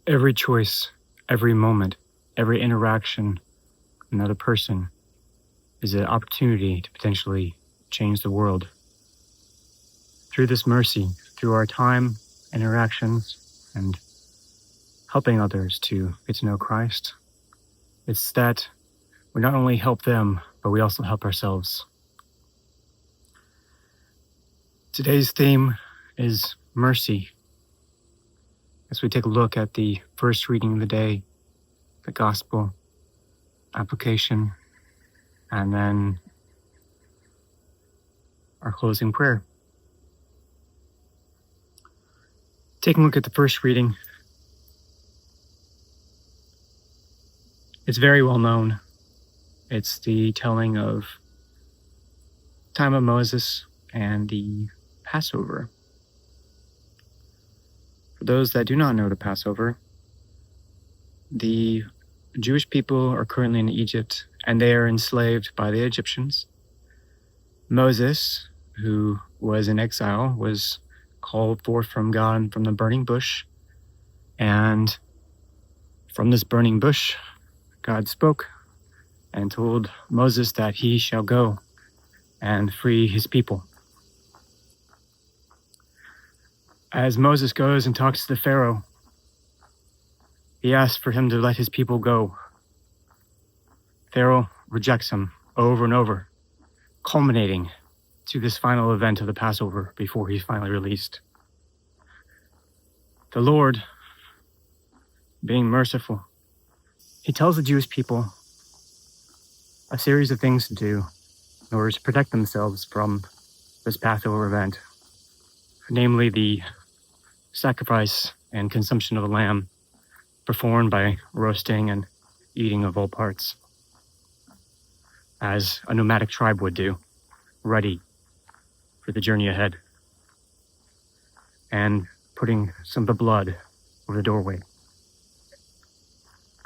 Every choice, every moment, every interaction with another person is an opportunity to potentially change the world. Through this mercy, through our time, interactions, and helping others to get to know Christ, it's that we not only help them, but we also help ourselves. Today's theme is mercy. As we take a look at the first reading of the day, the gospel application, and then our closing prayer. Taking a look at the first reading, it's very well known. It's the telling of time of Moses and the Passover. For those that do not know the Passover, the Jewish people are currently in Egypt and they are enslaved by the Egyptians. Moses, who was in exile, was called forth from God from the burning bush. And from this burning bush, God spoke and told Moses that he shall go and free his people. As Moses goes and talks to the Pharaoh, he asks for him to let his people go. Pharaoh rejects him over and over, culminating to this final event of the Passover before he's finally released. The Lord, being merciful, he tells the Jewish people a series of things to do in order to protect themselves from this Passover event, namely the sacrifice and consumption of the lamb performed by roasting and eating of all parts, as a nomadic tribe would do, ready for the journey ahead, and putting some of the blood over the doorway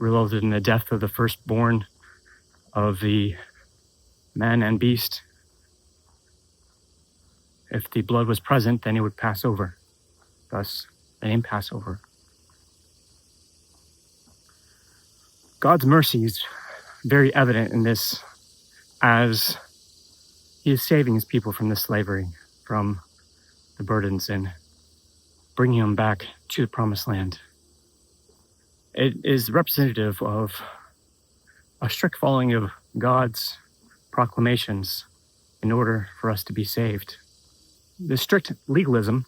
resulted in the death of the firstborn of the man and beast. If the blood was present, then it would pass over, thus the name Passover. God's mercy is very evident in this, as he is saving his people from this slavery, from the burdens, and bringing them back to the promised land. It is representative of a strict following of God's proclamations in order for us to be saved. The strict legalism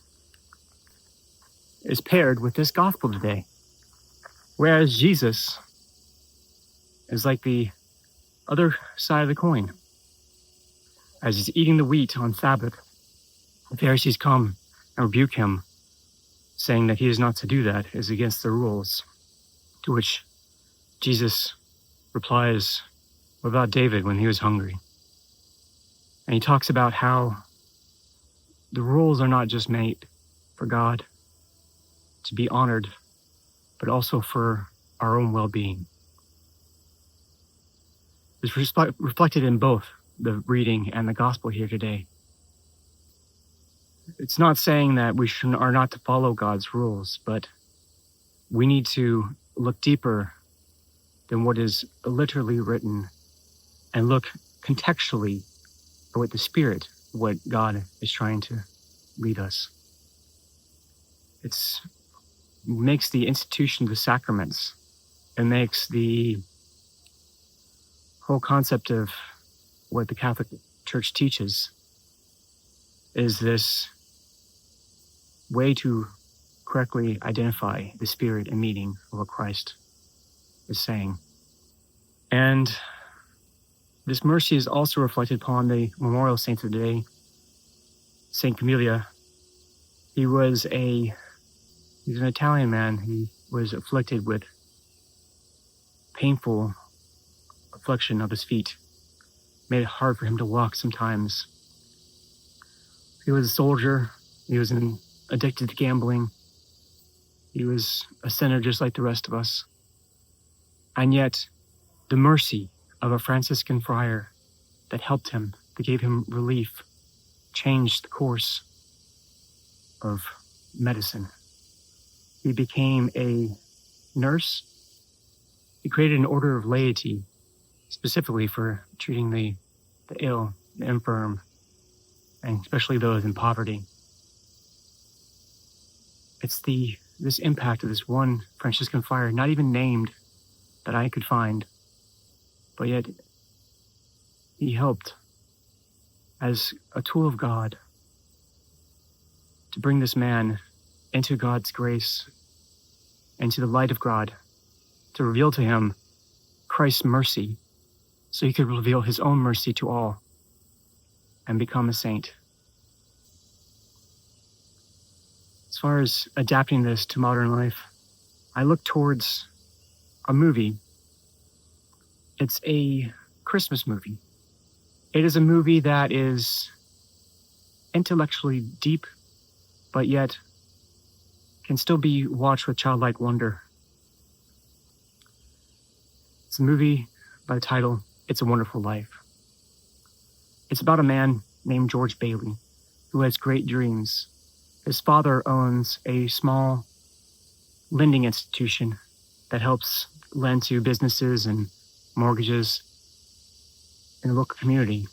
is paired with this gospel today, whereas Jesus is like the other side of the coin. As he's eating the wheat on Sabbath, the Pharisees come and rebuke him, saying that he is not to do that, is against the rules. To which Jesus replies, what about David when he was hungry? And he talks about how the rules are not just made for God to be honored, but also for our own well-being. It's reflected in both the reading and the gospel here today. It's not saying that we are not to follow God's rules, but we need to look deeper than what is literally written and look contextually with the Spirit, what God is trying to lead us. It makes the institution of the sacraments, it makes the whole concept of what the Catholic Church teaches is this way to correctly identify the spirit and meaning of what Christ is saying. And this mercy is also reflected upon the memorial saint of the day, Saint Camillus. He's an Italian man. He was afflicted with painful affliction of his feet. Made it hard for him to walk sometimes. He was a soldier. He was addicted to gambling. He was a sinner just like the rest of us. And yet, the mercy of a Franciscan friar that helped him, that gave him relief, changed the course of medicine. He became a nurse. He created an order of laity specifically for treating the ill, the infirm, and especially those in poverty. It's this impact of this one Franciscan friar, not even named, that I could find, but yet he helped as a tool of God to bring this man into God's grace, into the light of God, to reveal to him Christ's mercy, so he could reveal his own mercy to all and become a saint. As far as adapting this to modern life, I look towards a movie. It's a Christmas movie. It is a movie that is intellectually deep, but yet can still be watched with childlike wonder. It's a movie by the title, It's a Wonderful Life. It's about a man named George Bailey who has great dreams. His father owns a small lending institution that helps lend to businesses and mortgages in the local community.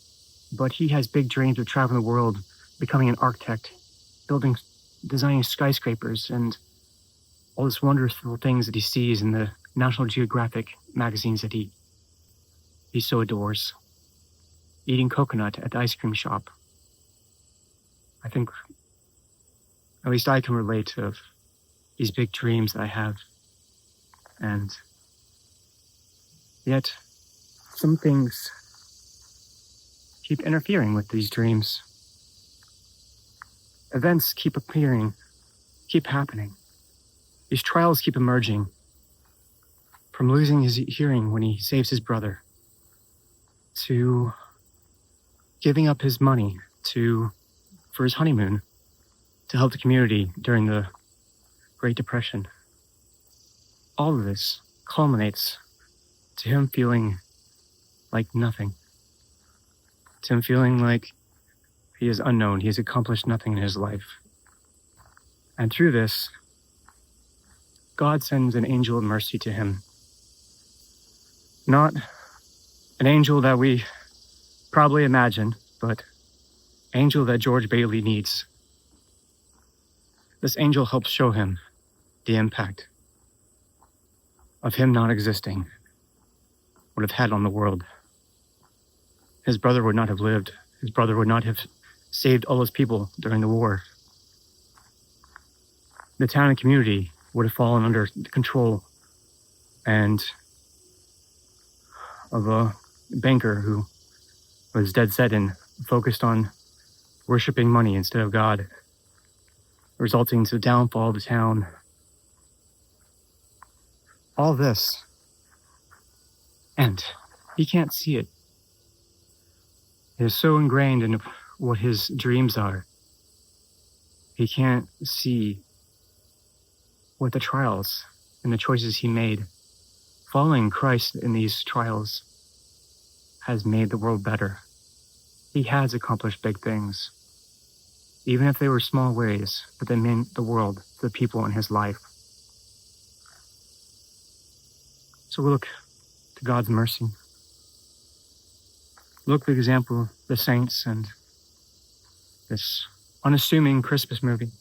But he has big dreams of traveling the world, becoming an architect, designing skyscrapers, and all these wonderful things that he sees in the National Geographic magazines that he so adores. Eating coconut at the ice cream shop. I think, at least I can relate to these big dreams that I have. And yet, some things keep interfering with these dreams. Events keep appearing, keep happening. These trials keep emerging. From losing his hearing when he saves his brother, to giving up his money for his honeymoon to help the community during the Great Depression. All of this culminates to him feeling like nothing. To him feeling like he is unknown. He has accomplished nothing in his life. And through this, God sends an angel of mercy to him. Not an angel that we probably imagine, but angel that George Bailey needs. This angel helps show him the impact of him not existing would have had on the world. His brother would not have lived. His brother would not have saved all those people during the war. The town and community would have fallen under the control and of a banker who was dead set and focused on worshiping money instead of God, resulting to the downfall of the town. All this, and he can't see it. It is so ingrained in what his dreams are. He can't see what the trials and the choices he made, following Christ in these trials, has made the world better. He has accomplished big things, even if they were small ways, but they meant the world, the people in his life. So we look to God's mercy. Look at the example of the saints and this unassuming Christmas movie.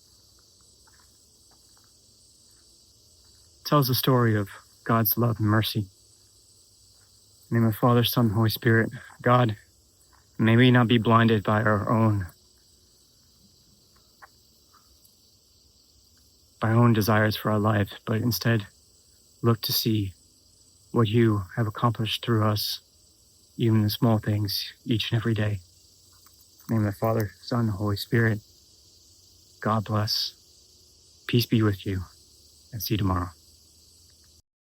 It tells the story of God's love and mercy. In the name of the Father, Son, and Holy Spirit, God, may we not be blinded by our own desires for our life, but instead look to see what you have accomplished through us, even in the small things, each and every day. In the name of the Father, Son, and Holy Spirit, God bless. Peace be with you, and see you tomorrow.